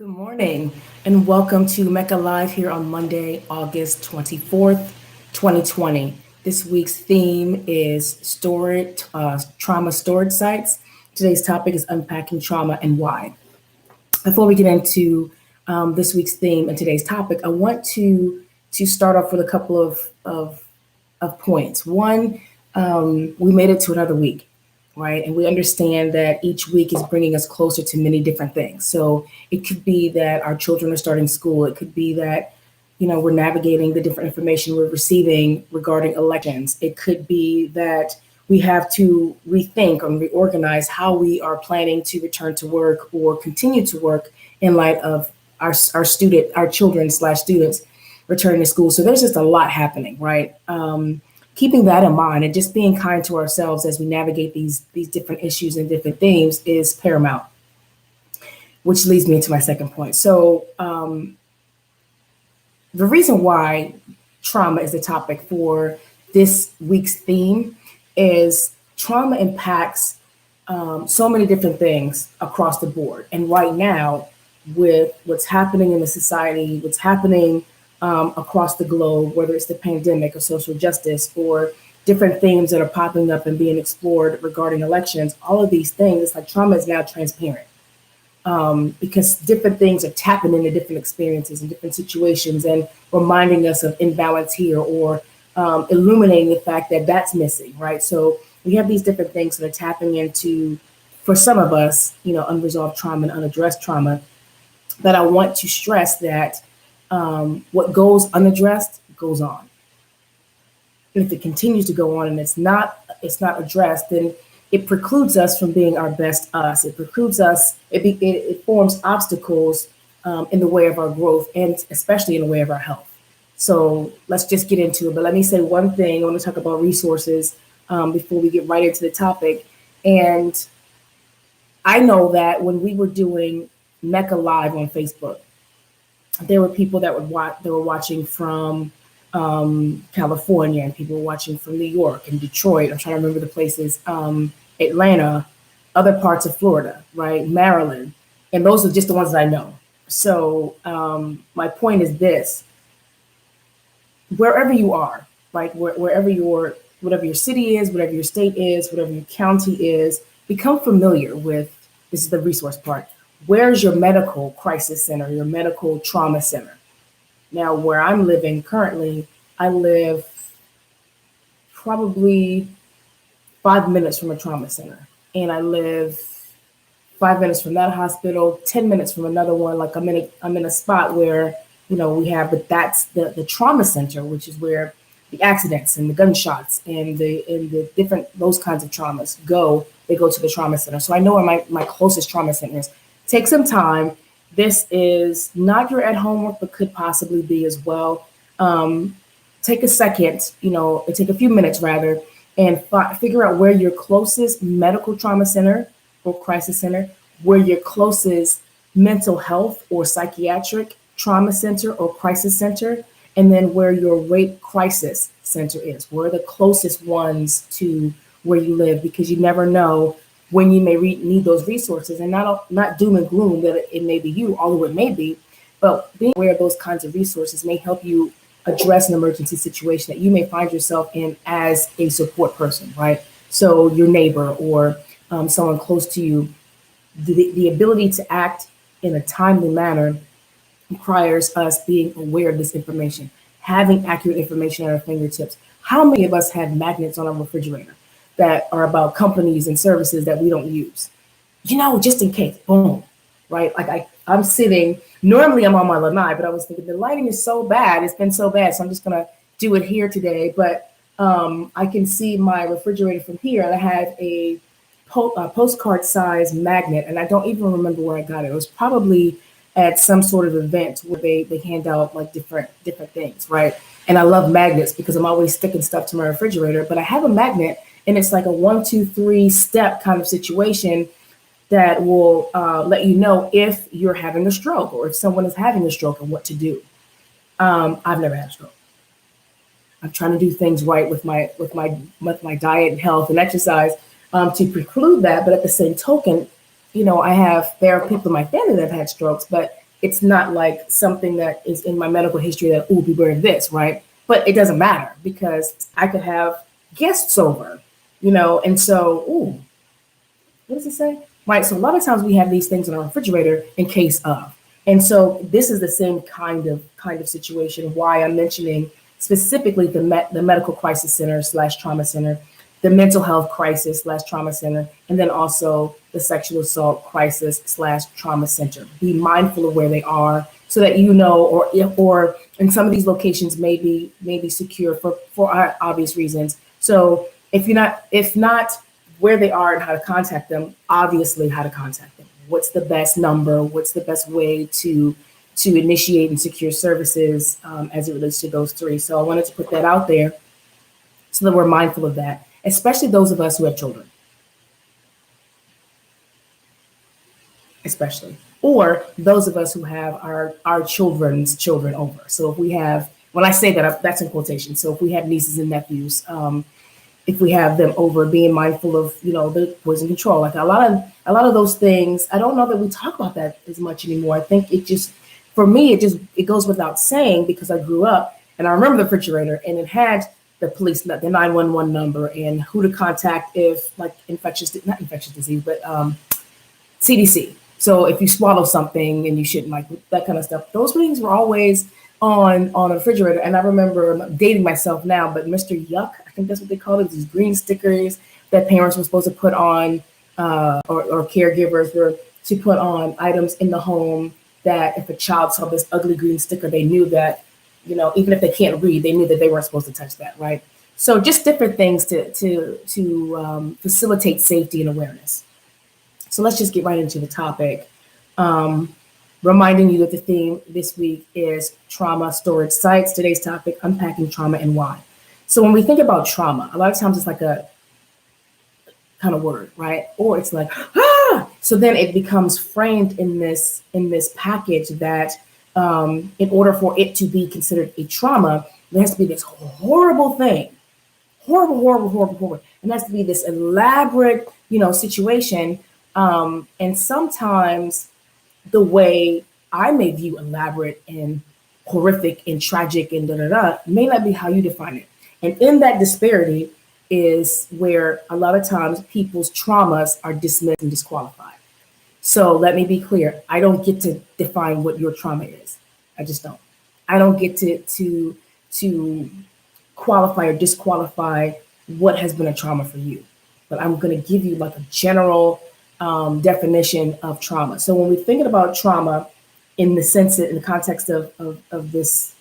Good morning and welcome to Mecca Live here on Monday, August 24th, 2020. This week's theme is trauma storage sites. Today's topic is unpacking trauma and why. Before we get into this week's theme and today's topic, I want to start off with a couple of points. One, we made it to another week, right? And we understand that each week is bringing us closer to many different things. So it could be that our children are starting school. It could be that, we're navigating the different information we're receiving regarding elections. It could be that we have to rethink or reorganize how we are planning to return to work or continue to work in light of our children/students returning to school. So there's just a lot happening, right? Keeping that in mind and just being kind to ourselves as we navigate these different issues and different themes is paramount, which leads me into my second point. So the reason why trauma is the topic for this week's theme is trauma impacts so many different things across the board. And right now, with what's happening in the society, what's happening across the globe, whether it's the pandemic or social justice or different themes that are popping up and being explored regarding elections, all of these things, it's like trauma is now transparent because different things are tapping into different experiences and different situations and reminding us of imbalance here or illuminating the fact that that's missing, right? So we have these different things that are tapping into, for some of us, unresolved trauma and unaddressed trauma. But I want to stress that what goes unaddressed goes on. And if it continues to go on and it's not addressed, then it precludes us from being our best us. It precludes us. It forms obstacles in the way of our growth and especially in the way of our health. So let's just get into it. But let me say one thing. I want to talk about resources before we get right into the topic. And I know that when we were doing Mecca Live on Facebook, there were people that were watching from California, and people were watching from New York and Detroit. I'm trying to remember the places, Atlanta, other parts of Florida, right? Maryland. And those are just the ones that I know. So my point is this: wherever you are, right? Whatever your city is, whatever your state is, whatever your county is, become familiar with, this is the resource part. Where's your medical crisis center, your medical trauma center? Now, where I'm living currently, I live probably 5 minutes from a trauma center. And I live 5 minutes from that hospital, 10 minutes from another one. Like I'm in a spot where, we have, but that's the trauma center, which is where the accidents and the gunshots and the different, those kinds of traumas go. They go to the trauma center. So I know where my closest trauma center is. Take some time. This is not your at-home work, but could possibly be as well. Take a second, take a few minutes rather, and figure out where your closest medical trauma center or crisis center, where your closest mental health or psychiatric trauma center or crisis center, and then where your rape crisis center is. Where are the closest ones to where you live? Because you never know when you may need those resources, and not doom and gloom that it may be you, although it may be, but being aware of those kinds of resources may help you address an emergency situation that you may find yourself in as a support person, right? So your neighbor or someone close to you, the ability to act in a timely manner requires us being aware of this information, having accurate information at our fingertips. How many of us have magnets on our refrigerator that are about companies and services that we don't use? Just in case, boom, right? Like I'm sitting, normally I'm on my lanai, but I was thinking the lighting is so bad. It's been so bad. So I'm just going to do it here today. But I can see my refrigerator from here, and I have a postcard size magnet, and I don't even remember where I got it. It was probably at some sort of event where they hand out like different things, right? And I love magnets because I'm always sticking stuff to my refrigerator, but I have a magnet and it's like a 1, 2, 3 step kind of situation that will let you know if you're having a stroke or if someone is having a stroke and what to do. I've never had a stroke. I'm trying to do things right with my diet and health and exercise to preclude that. But at the same token, there are people in my family that have had strokes, but it's not like something that is in my medical history that, ooh, beware of this, right? But it doesn't matter because I could have guests over, and so, ooh, what does it say? Right. So a lot of times we have these things in our refrigerator in case of. And so this is the same kind of situation. Why I'm mentioning specifically the medical crisis center slash trauma center, the mental health crisis slash trauma center, and then also the sexual assault crisis slash trauma center. Be mindful of where they are so that or in some of these locations may be secure for obvious reasons. So if not where they are and how to contact them, obviously how to contact them. What's the best number? What's the best way to initiate and secure services as it relates to those three? So I wanted to put that out there so that we're mindful of that, especially those of us who have children, especially, or those of us who have our children's children over. So if we have, when I say that, that's in quotation. So if we have nieces and nephews, if we have them over, being mindful of the poison control, like a lot of those things. I don't know that we talk about that as much anymore. I think it just, for me, it goes without saying because I grew up and I remember the refrigerator and it had the police, the 911 number and who to contact if like not infectious disease, but CDC. So if you swallow something and you shouldn't, like that kind of stuff, those things were always on a refrigerator. And I remember, I'm dating myself now, but Mr. Yuck, I think that's what they called it, these green stickers that parents were supposed to put on, or caregivers were to put on items in the home that if a child saw this ugly green sticker, they knew that, even if they can't read, they knew that they weren't supposed to touch that, right? So just different things to facilitate safety and awareness. So let's just get right into the topic. Reminding you that the theme this week is trauma storage sites. Today's topic, unpacking trauma and why. So when we think about trauma, a lot of times it's like a kind of word, right? Or it's like, ah! So then it becomes framed in this package that in order for it to be considered a trauma, there has to be this horrible thing. Horrible. And there has to be this elaborate, situation. And sometimes the way I may view elaborate and horrific and tragic and may not be how you define it. And in that disparity is where a lot of times people's traumas are dismissed and disqualified. So let me be clear. I don't get to define what your trauma is. I just don't. I don't get to qualify or disqualify what has been a trauma for you. But I'm going to give you like a general definition of trauma. So when we're thinking about trauma in the context of this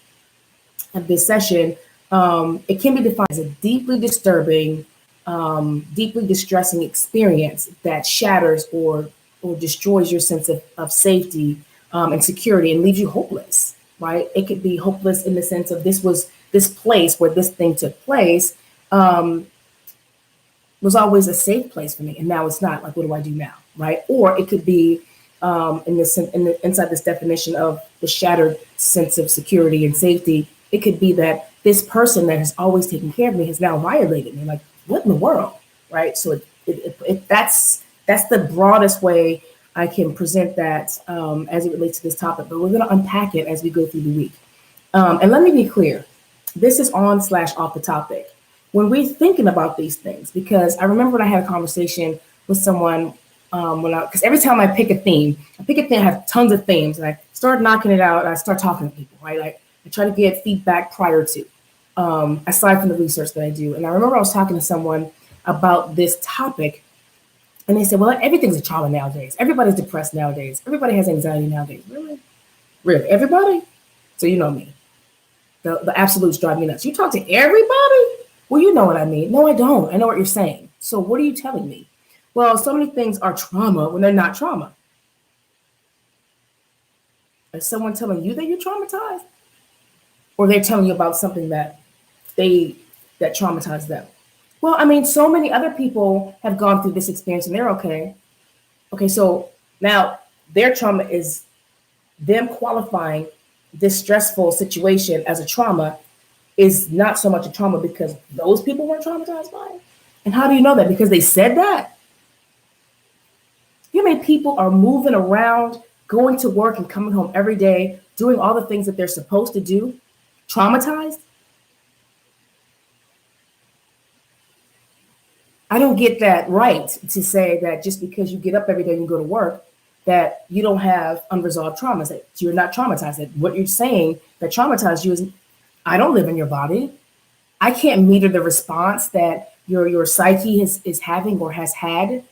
session, it can be defined as a deeply disturbing, deeply distressing experience that shatters or destroys your sense of safety and security and leaves you hopeless, right? It could be hopeless in the sense of this place where this thing took place was always a safe place for me, and now it's not. Like, what do I do now, right? Or it could be inside this definition of the shattered sense of security and safety. It could be that this person that has always taken care of me has now violated me. Like, what in the world, right? So that's the broadest way I can present that as it relates to this topic. But we're going to unpack it as we go through the week. And let me be clear, this is on/off the topic. When we're thinking about these things, because I remember when I had a conversation with someone, because every time I pick a theme, I have tons of themes, and I start knocking it out, and I start talking to people, right? Like, I try to get feedback prior to, aside from the research that I do. And I remember I was talking to someone about this topic, and they said, well, everything's a trauma nowadays. Everybody's depressed nowadays. Everybody has anxiety nowadays. Really? Really? Everybody? So you know me. The absolutes drive me nuts. You talk to everybody? Well, you know what I mean. No, I don't. I know what you're saying. So what are you telling me? Well, so many things are trauma when they're not trauma. Is someone telling you that you're traumatized? Or they're telling you about something that traumatized them? Well, I mean, so many other people have gone through this experience and they're okay. Okay, so now their trauma is them qualifying this stressful situation as a trauma is not so much a trauma because those people weren't traumatized by it. And how do you know that? Because they said that. You know how many people are moving around going to work and coming home every day, doing all the things that they're supposed to do, traumatized? I don't get that right to say that just because you get up every day and you go to work, that you don't have unresolved traumas, that you're not traumatized. That what you're saying that traumatized you is, I don't live in your body. I can't meter the response that your psyche is having or has had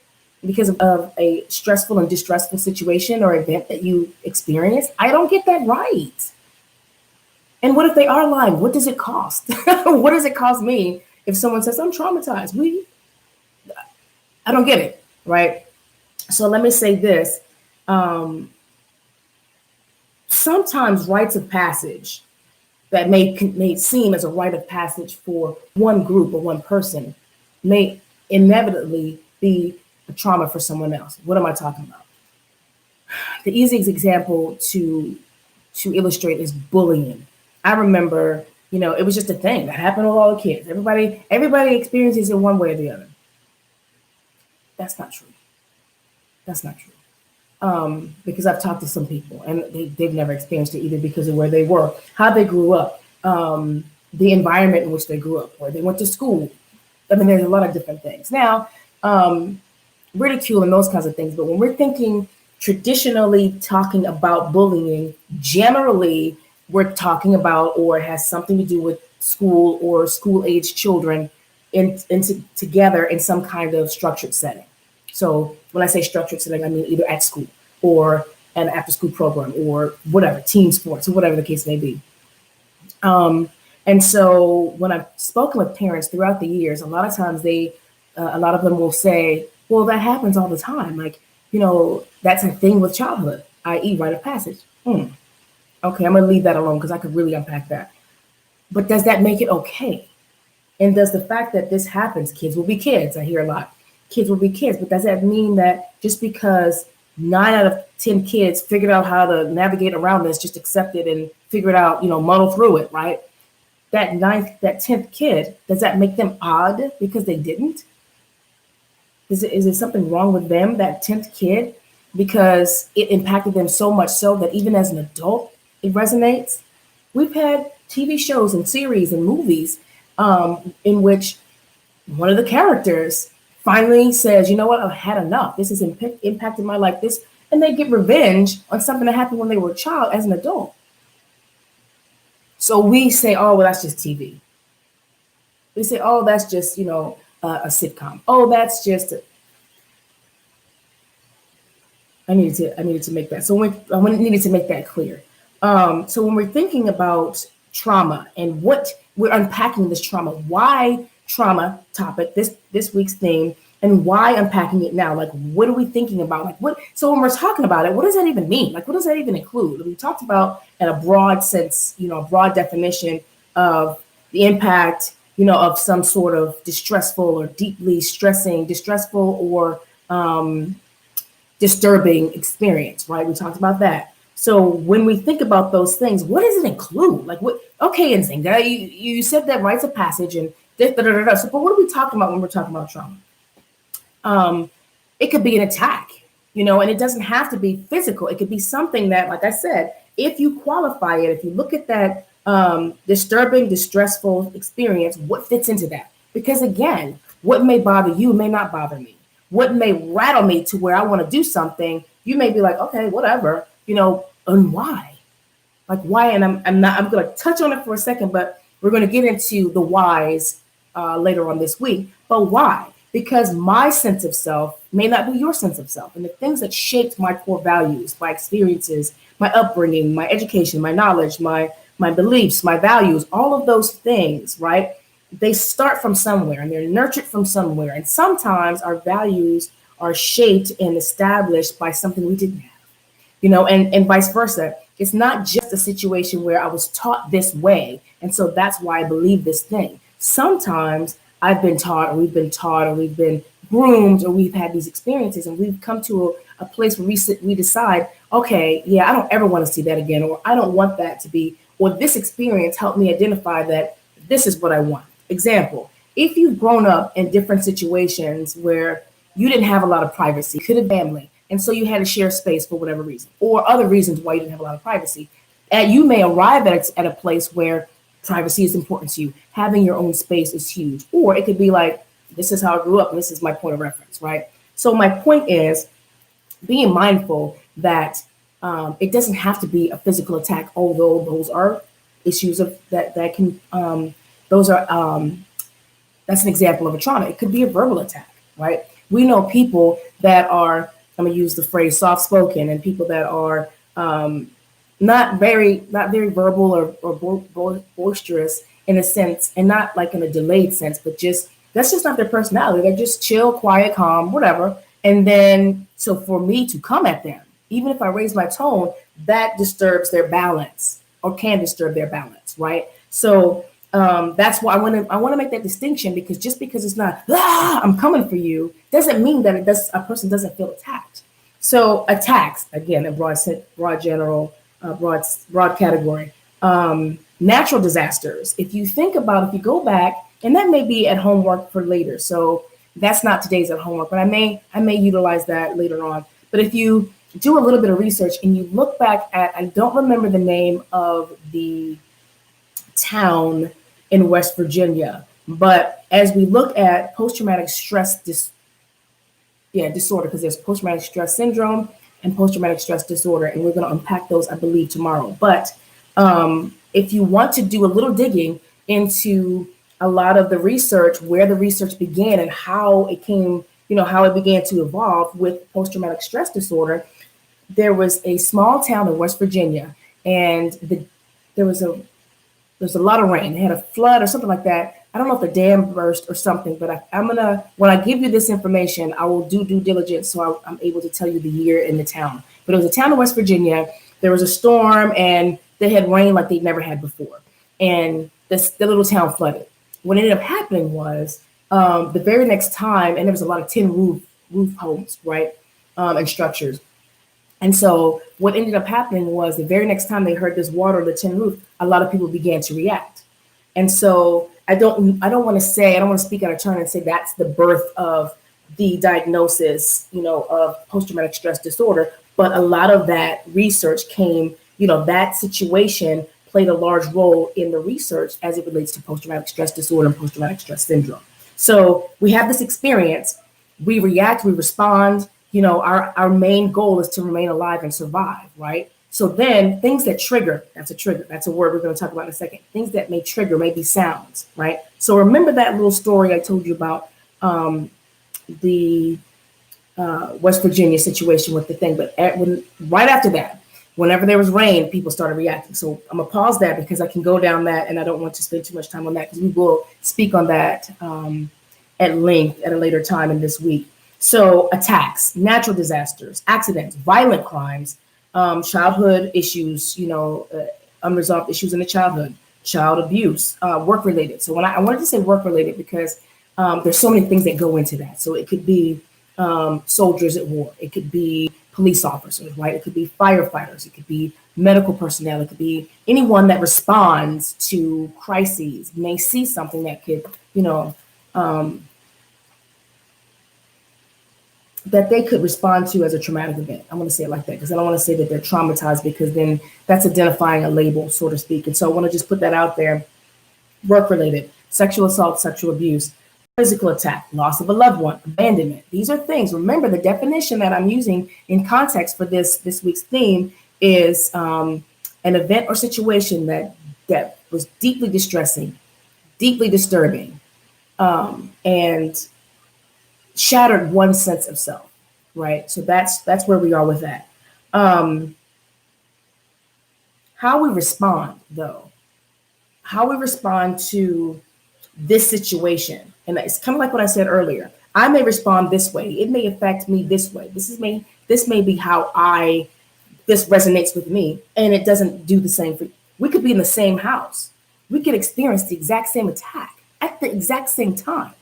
because of a stressful and distressful situation or event that you experienced. I don't get that right. And what if they are lying? What does it cost? What does it cost me if someone says I'm traumatized? I don't get it, right? So let me say this. Sometimes rites of passage that may seem as a rite of passage for one group or one person may inevitably be a trauma for someone else. What am I talking about? The easiest example to illustrate is bullying. I remember, it was just a thing that happened with all the kids. Everybody experiences it one way or the other. That's not true. That's not true. Because I've talked to some people and they've never experienced it either because of where they were, how they grew up, the environment in which they grew up, where they went to school. I mean, there's a lot of different things. Now, ridicule and those kinds of things. But when we're thinking traditionally talking about bullying, generally we're talking about or it has something to do with school or school age children together in some kind of structured setting. So when I say structured setting, I mean either at school or an after school program or whatever, team sports or whatever the case may be. And so when I've spoken with parents throughout the years, a lot of times a lot of them will say, well, that happens all the time. Like, that's a thing with childhood, i.e. rite of passage. Okay, I'm going to leave that alone because I could really unpack that. But does that make it okay? And does the fact that this happens, kids will be kids, I hear a lot, kids will be kids, but does that mean that just because 9 out of 10 kids figured out how to navigate around this, just accept it and figure it out, muddle through it, right? That 10th kid, does that make them odd because they didn't? Is there something wrong with them, that 10th kid, because it impacted them so much so that even as an adult, it resonates? We've had TV shows and series and movies in which one of the characters finally says, you know what, I've had enough. This has impacted my life. And they get revenge on something that happened when they were a child as an adult. So we say, oh, well, that's just TV. We say, oh, that's just, a sitcom. Oh, that's just. I needed to make that. So I needed to make that clear. So when we're thinking about trauma and what we're unpacking this trauma, why trauma topic, this week's theme, and why unpacking it now? Like, what are we thinking about? Like, what? So when we're talking about it, what does that even mean? Like, what does that even include? We talked about in a broad sense, a broad definition of the impact, of some sort of distressful or deeply distressful or disturbing experience, right? We talked about that. So when we think about those things, what does it include? Like, what? Okay, and you said that rites of passage and so, but what are we talking about when we're talking about trauma? It could be an attack, and it doesn't have to be physical. It could be something that, like I said, if you qualify it, if you look at that disturbing, distressful experience, what fits into that? Because again, what may bother you may not bother me. What may rattle me to where I want to do something, you may be like, okay, whatever, and why? Like why? And I'm going to touch on it for a second, but we're going to get into the whys later on this week. But why? Because my sense of self may not be your sense of self. And the things that shaped my core values, my experiences, my upbringing, my education, my knowledge, my beliefs, my values, all of those things, right? They start from somewhere and they're nurtured from somewhere. And sometimes our values are shaped and established by something we didn't have, and vice versa. It's not just a situation where I was taught this way. And so that's why I believe this thing. Sometimes I've been taught, or we've been groomed, or we've had these experiences, and we've come to a place where we decide, okay, yeah, I don't ever want to see that again, or I don't want that to be, or this experience helped me identify that this is what I want. Example, if you've grown up in different situations where you didn't have a lot of privacy, could have family, And so you had to share space for whatever reason, or other reasons why you didn't have a lot of privacy. And you may arrive at a place where privacy is important to you. Having your own space is huge. Or it could be like, this is how I grew up, and this is my point of reference, right? So my point is being mindful that it doesn't have to be a physical attack, although those are issues of that can those are that's an example of a trauma. It could be a verbal attack, right? We know people that are, I'm gonna use the phrase soft spoken, and people that are not very verbal or boisterous in a sense, and not like in a delayed sense, but just that's just not their personality. They're just chill, quiet, calm, whatever. And then so for me to come at them, even if I raise my tone, that disturbs their balance or can disturb their balance, right? So that's why I want to make that distinction, because just because it's not I'm coming for you doesn't mean that a person doesn't feel attacked. So attacks, again, a broad category. Natural disasters. If you go back, and that may be at homework for later. So that's not today's at homework, but I may utilize that later on. But if you do a little bit of research and you look back at, I don't remember the name of the town in West Virginia, but as we look at post-traumatic stress disorder, because there's post-traumatic stress syndrome and post-traumatic stress disorder, and we're going to unpack those, I believe, tomorrow. But if you want to do a little digging into a lot of the research, where the research began and how it came, how it began to evolve with post-traumatic stress disorder, there was a small town in West Virginia, and there was a lot of rain. They had a flood or something like that. I don't know if the dam burst or something, but when I give you this information, I will do due diligence so I'm able to tell you the year in the town. But it was a town in West Virginia. There was a storm, and they had rain like they'd never had before. And the little town flooded. What ended up happening was the very next time, and there was a lot of tin roof homes, right, and structures. And so what ended up happening was the very next time they heard this water on the tin roof, a lot of people began to react. And so I don't want to speak out of turn and say that's the birth of the diagnosis, of post-traumatic stress disorder. But a lot of that research came, that situation played a large role in the research as it relates to post-traumatic stress disorder and post-traumatic stress syndrome. So we have this experience, we react, we respond. Our main goal is to remain alive and survive, right? So then things that trigger, that's a word we're going to talk about in a second. Things that may trigger may be sounds, right? So remember that little story I told you about the West Virginia situation with the thing, but right after that, whenever there was rain, people started reacting. So I'm gonna pause that because I can go down that, and I don't want to spend too much time on that because we will speak on that at length at a later time in this week. So attacks, natural disasters, accidents, violent crimes, childhood issues, unresolved issues in the childhood, child abuse, work-related. So I wanted to say work-related because there's so many things that go into that. So it could be soldiers at war. It could be police officers, right? It could be firefighters. It could be medical personnel. It could be anyone that responds to crises may see something that could, that they could respond to as a traumatic event. I want to say it like that because I don't want to say that they're traumatized, because then that's identifying a label, so to speak. And so I want to just put that out there. Work-related, sexual assault, sexual abuse, physical attack, loss of a loved one, abandonment. These are things. Remember, the definition that I'm using in context for this week's theme is an event or situation that was deeply distressing, deeply disturbing, and shattered one's sense of self, right? So that's where we are with that. How we respond, though, how we respond to this situation, and it's kind of like what I said earlier. I may respond this way. It may affect me this way. This may be how this resonates with me, and it doesn't do the same for you. We could be in the same house. We could experience the exact same attack at the exact same time.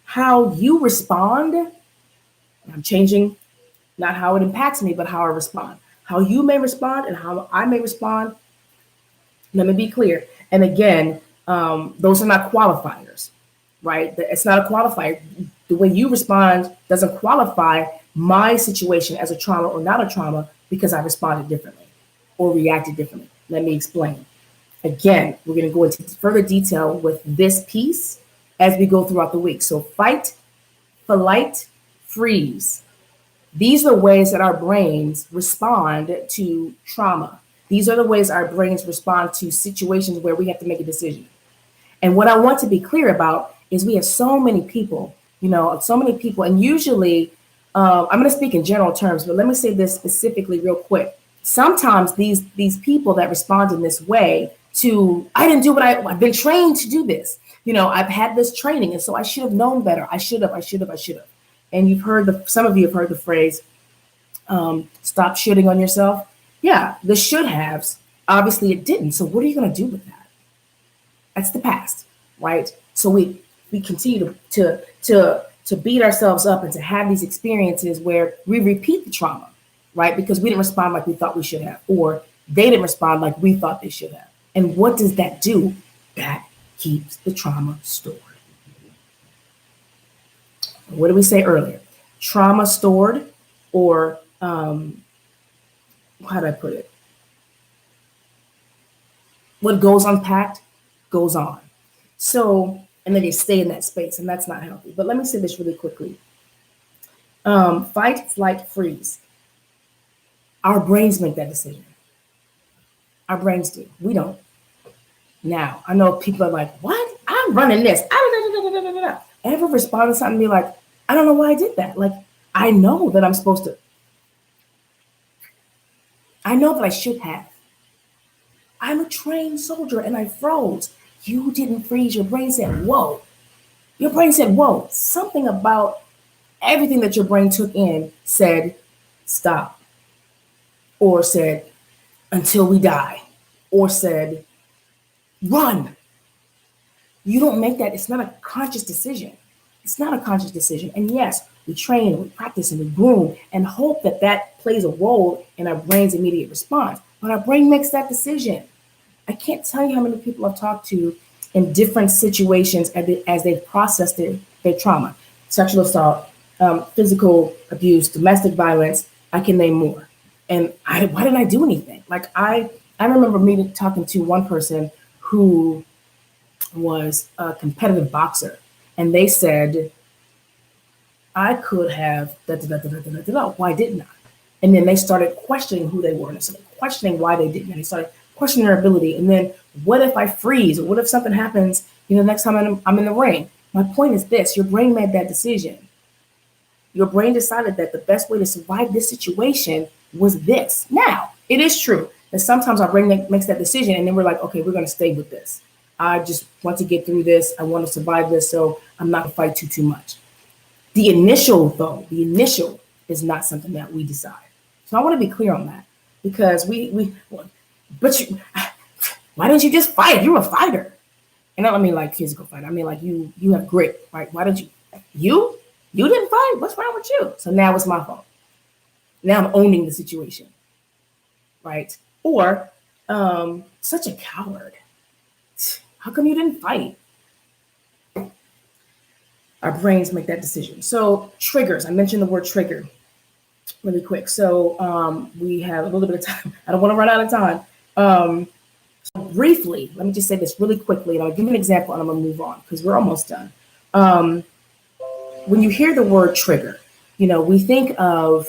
How you respond, I'm changing not how it impacts me, but how I respond. How you may respond and how I may respond. Let me be clear. And again, those are not qualifiers, right? It's not a qualifier. The way you respond doesn't qualify my situation as a trauma or not a trauma because I responded differently or reacted differently. Let me explain. Again, we're going to go into further detail with this piece as we go throughout the week. So fight, flight, freeze. These are ways that our brains respond to trauma. These are the ways our brains respond to situations where we have to make a decision. And what I want to be clear about is we have so many people, and usually, I'm going to speak in general terms, but let me say this specifically real quick. Sometimes these people that respond in this way to, I didn't do what I've been trained to do this. I've had this training, and so I should have known better. I should have. And some of you have heard the phrase, stop shitting on yourself. Yeah, the should haves, obviously it didn't. So what are you going to do with that? That's the past, right? So we continue to beat ourselves up and to have these experiences where we repeat the trauma, right? Because we didn't respond like we thought we should have, or they didn't respond like we thought they should have. And what does that do? That keeps the trauma stored. What did we say earlier? Trauma stored, or how do I put it? What goes unpacked goes on. So, and then they stay in that space, and that's not healthy. But let me say this really quickly. Fight, flight, freeze. Our brains make that decision. Our brains do. We don't. Now, I know people are like, what? I'm running this. Ever respond to something and be like, I don't know why I did that. Like, I know that I'm supposed to. I know that I should have. I'm a trained soldier and I froze. You didn't freeze. Your brain said, whoa. Your brain said, whoa. Something about everything that your brain took in said, stop. Or said, until we die. Or said, run. You don't make that. It's not a conscious decision. It's not a conscious decision. And yes, we train, we practice, and we groom and hope that that plays a role in our brain's immediate response. But our brain makes that decision. I can't tell you how many people I've talked to in different situations as they've processed their trauma. Sexual assault, physical abuse, domestic violence, I can name more. And why didn't I do anything? Like I remember talking to one person who was a competitive boxer, and they said, I could have, why didn't I? And then they started questioning who they were, and they started questioning why they didn't, and they started questioning their ability. And then what if I freeze, or what if something happens, next time I'm in the ring? My point is this: your brain made that decision. Your brain decided that the best way to survive this situation was this. Now, it is true that sometimes our brain makes that decision, and then we're like, okay, we're going to stay with this. I just want to get through this. I want to survive this, so I'm not going to fight too much. The initial is not something that we decide. So I want to be clear on that, because why don't you just fight? You're a fighter. And I don't mean like physical fight. I mean like you have grit, right? Why did you didn't fight? What's wrong with you? So now it's my fault. Now I'm owning the situation, right? Or such a coward. How come you didn't fight? Our brains make that decision. So triggers, I mentioned the word trigger really quick. So we have a little bit of time. I don't want to run out of time. So briefly, let me just say this really quickly, and I'll give you an example, and I'm going to move on because we're almost done. When you hear the word trigger, we think of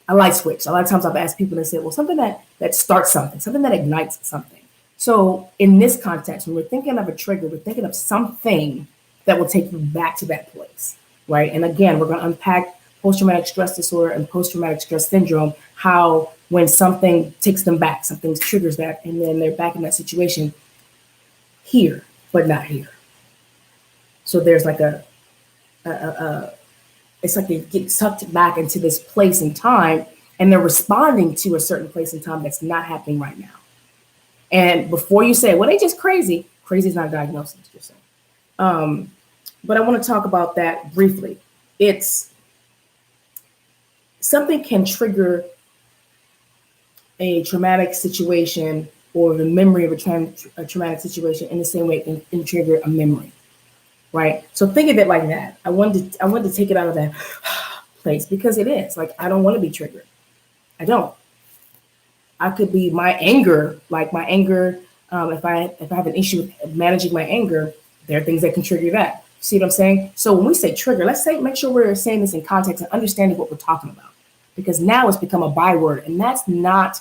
a light switch. A lot of times I've asked people to say, well, something that starts something that ignites something. So in this context, when we're thinking of a trigger, we're thinking of something that will take you back to that place, right? And again, we're going to unpack post-traumatic stress disorder and post-traumatic stress syndrome, how when something takes them back, something triggers that, and then they're back in that situation here, but not here. So there's like it's like they get sucked back into this place in time, and they're responding to a certain place in time that's not happening right now. And before you say, well, they just crazy is not a diagnosis, just saying. But I want to talk about that briefly. It's something can trigger a traumatic situation or the memory of a traumatic situation in the same way it can trigger a memory, right? So think of it like that. I wanted to take it out of that place because it is. Like, I don't want to be triggered. I don't. I could be my anger, like my anger. If I have an issue with managing my anger, there are things that can trigger that. See what I'm saying? So when we say trigger, let's say make sure we're saying this in context and understanding what we're talking about, because now it's become a byword, and that's not.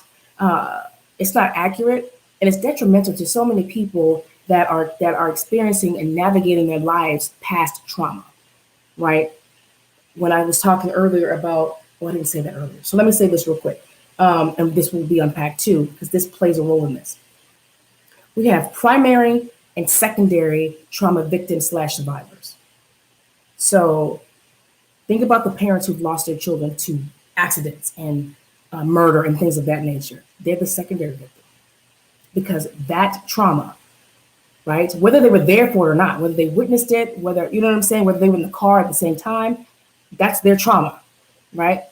It's not accurate, and it's detrimental to so many people that are experiencing and navigating their lives past trauma. Right? When I was talking earlier about, well, I didn't say that earlier. So let me say this real quick. And this will be unpacked too, because this plays a role in this. We have primary and secondary trauma victims slash survivors. So think about the parents who've lost their children to accidents and murder and things of that nature. They're the secondary victim because that trauma, right? Whether they were there for it or not, whether they witnessed it, whether, you know what I'm saying, whether they were in the car at the same time, that's their trauma, right?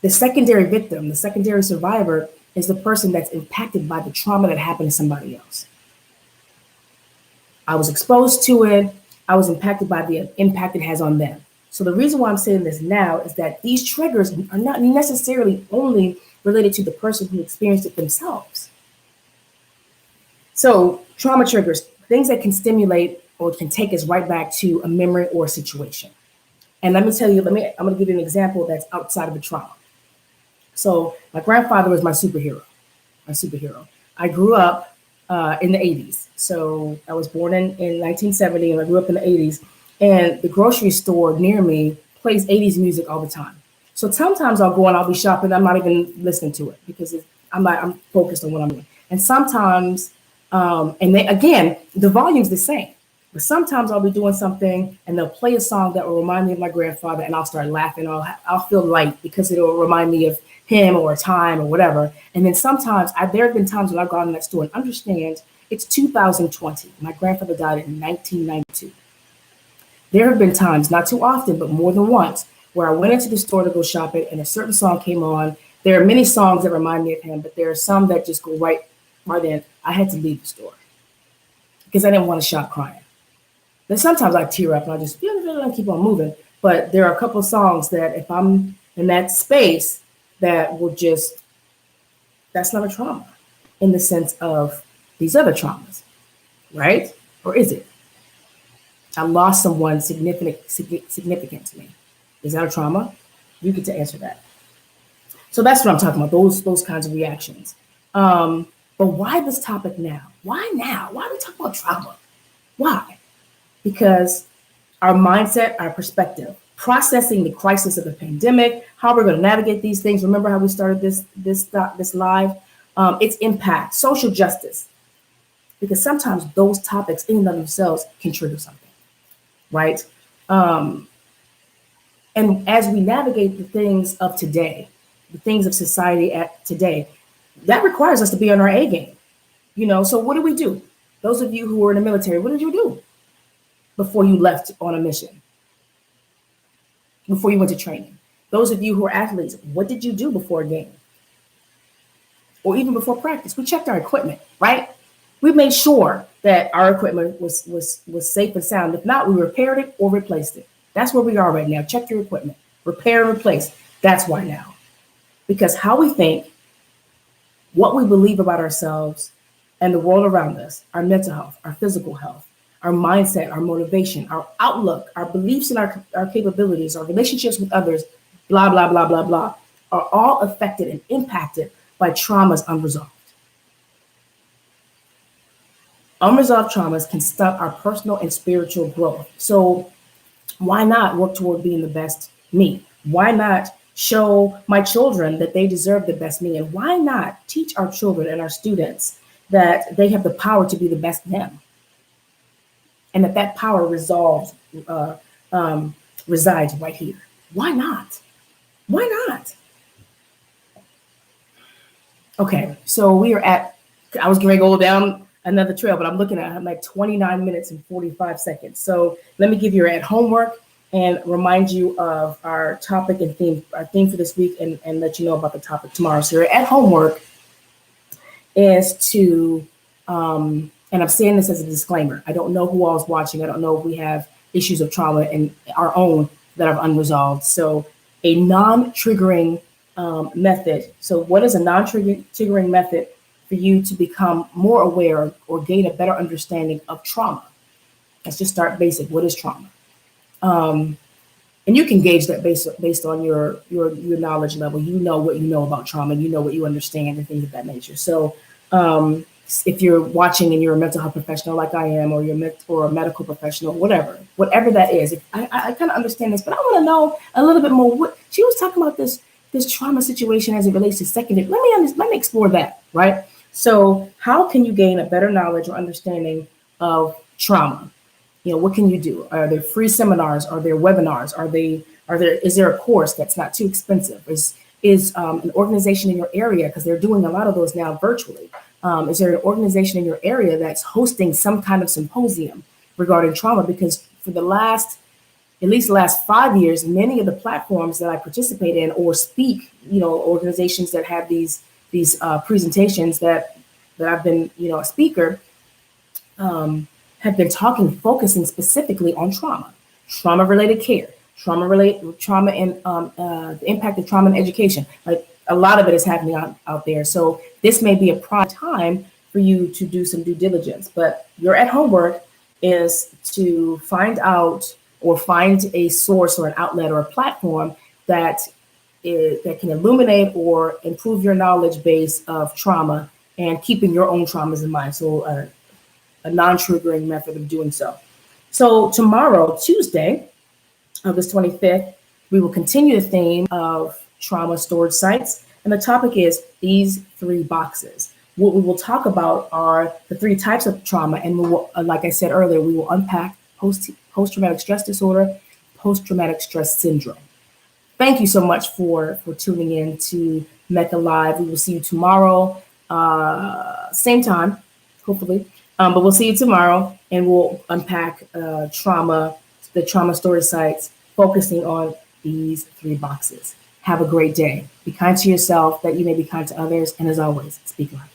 The secondary victim, the secondary survivor, is the person that's impacted by the trauma that happened to somebody else. I was exposed to it. I was impacted by the impact it has on them. So the reason why I'm saying this now is that these triggers are not necessarily only related to the person who experienced it themselves. So trauma triggers, things that can stimulate or can take us right back to a memory or a situation. And let me tell you, I'm going to give you an example that's outside of a trauma. So my grandfather was my superhero. I grew up in the 80s. So I was born in 1970 and I grew up in the 80s. And the grocery store near me plays 80s music all the time. So sometimes I'll go and I'll be shopping. I'm not even listening to it because I'm focused on what I'm doing. And sometimes, again, the volume's the same. But sometimes I'll be doing something and they'll play a song that will remind me of my grandfather and I'll start laughing. I'll feel light because it'll remind me of him or a time or whatever. And then sometimes there have been times when I've gone in that store and understand it's 2020. My grandfather died in 1992. There have been times, not too often, but more than once, where I went into the store to go shopping and a certain song came on. There are many songs that remind me of him, but there are some that just go right in. I had to leave the store because I didn't want to shop crying. Then sometimes I tear up and I just keep on moving. But there are a couple of songs that if I'm in that space, that will just, that's not a trauma in the sense of these other traumas, right? Or is it? I lost someone significant to me. Is that a trauma? You get to answer that. So that's what I'm talking about, those kinds of reactions. But why this topic now? Why now? Why are we talking about trauma? Why? Because our mindset, our perspective, processing the crisis of the pandemic, how we're going to navigate these things. Remember how we started this live? Its impact, social justice, because sometimes those topics in and of themselves can trigger something, right? And as we navigate the things of today, the things of society at today, that requires us to be on our A game. So what do we do? Those of you who were in the military, what did you do before you left on a mission? Before you went to training? Those of you who are athletes, what did you do before a game? Or even before practice? We checked our equipment, right? We made sure that our equipment was safe and sound. If not, we repaired it or replaced it. That's where we are right now. Check your equipment, repair and replace. That's why now. Because how we think, what we believe about ourselves and the world around us, our mental health, our physical health, our mindset, our motivation, our outlook, our beliefs and our capabilities, our relationships with others, blah, blah, blah, blah, blah, are all affected and impacted by traumas unresolved. Unresolved traumas can stunt our personal and spiritual growth. So why not work toward being the best me? Why not show my children that they deserve the best me? And why not teach our children and our students that they have the power to be the best them? And that power resides right here. Why not? Why not? Okay, so I was going to go down another trail, but I'm like 29 minutes and 45 seconds. So let me give you your homework and remind you of our topic and theme, our theme for this week, and let you know about the topic tomorrow. So your homework is to, and I'm saying this as a disclaimer, I don't know who all is watching. I don't know if we have issues of trauma in our own that are unresolved. So a non-triggering method. So what is a non-triggering method for you to become more aware or gain a better understanding of trauma? Let's just start basic. What is trauma? And you can gauge that based on your knowledge level. You know what you know about trauma. You know what you understand and things of that nature. So if you're watching and you're a mental health professional like I am, or or a medical professional, whatever that is, I kind of understand this, but I want to know a little bit more. What she was talking about this trauma situation as it relates to secondary. Let me explore that, right? So how can you gain a better knowledge or understanding of trauma? What can you do? Are there free seminars? Are there webinars? Is there a course that's not too expensive? Is an organization in your area, because they're doing a lot of those now virtually. Is there an organization in your area that's hosting some kind of symposium regarding trauma? Because for at least the last 5 years, many of the platforms that I participate in or speak, organizations that have these presentations that I've been, a speaker, have been focusing specifically on trauma-related care, trauma and the impact of trauma in education. Like a lot of it is happening out there. So this may be a prime time for you to do some due diligence, but your at-home work is to find out or find a source or an outlet or a platform that can illuminate or improve your knowledge base of trauma and keeping your own traumas in mind. So a non-triggering method of doing so. So tomorrow, Tuesday, August 25th, we will continue the theme of trauma storage sites. And the topic is these 3 boxes. What we will talk about are the 3 types of trauma. And we will, like I said earlier, we will unpack post-traumatic stress disorder, post-traumatic stress syndrome. Thank you so much for tuning in to Mecca Live. We will see you tomorrow, same time, hopefully. But we'll see you tomorrow, and we'll unpack the trauma storage sites, focusing on these 3 boxes. Have a great day. Be kind to yourself, that you may be kind to others. And as always, speak life.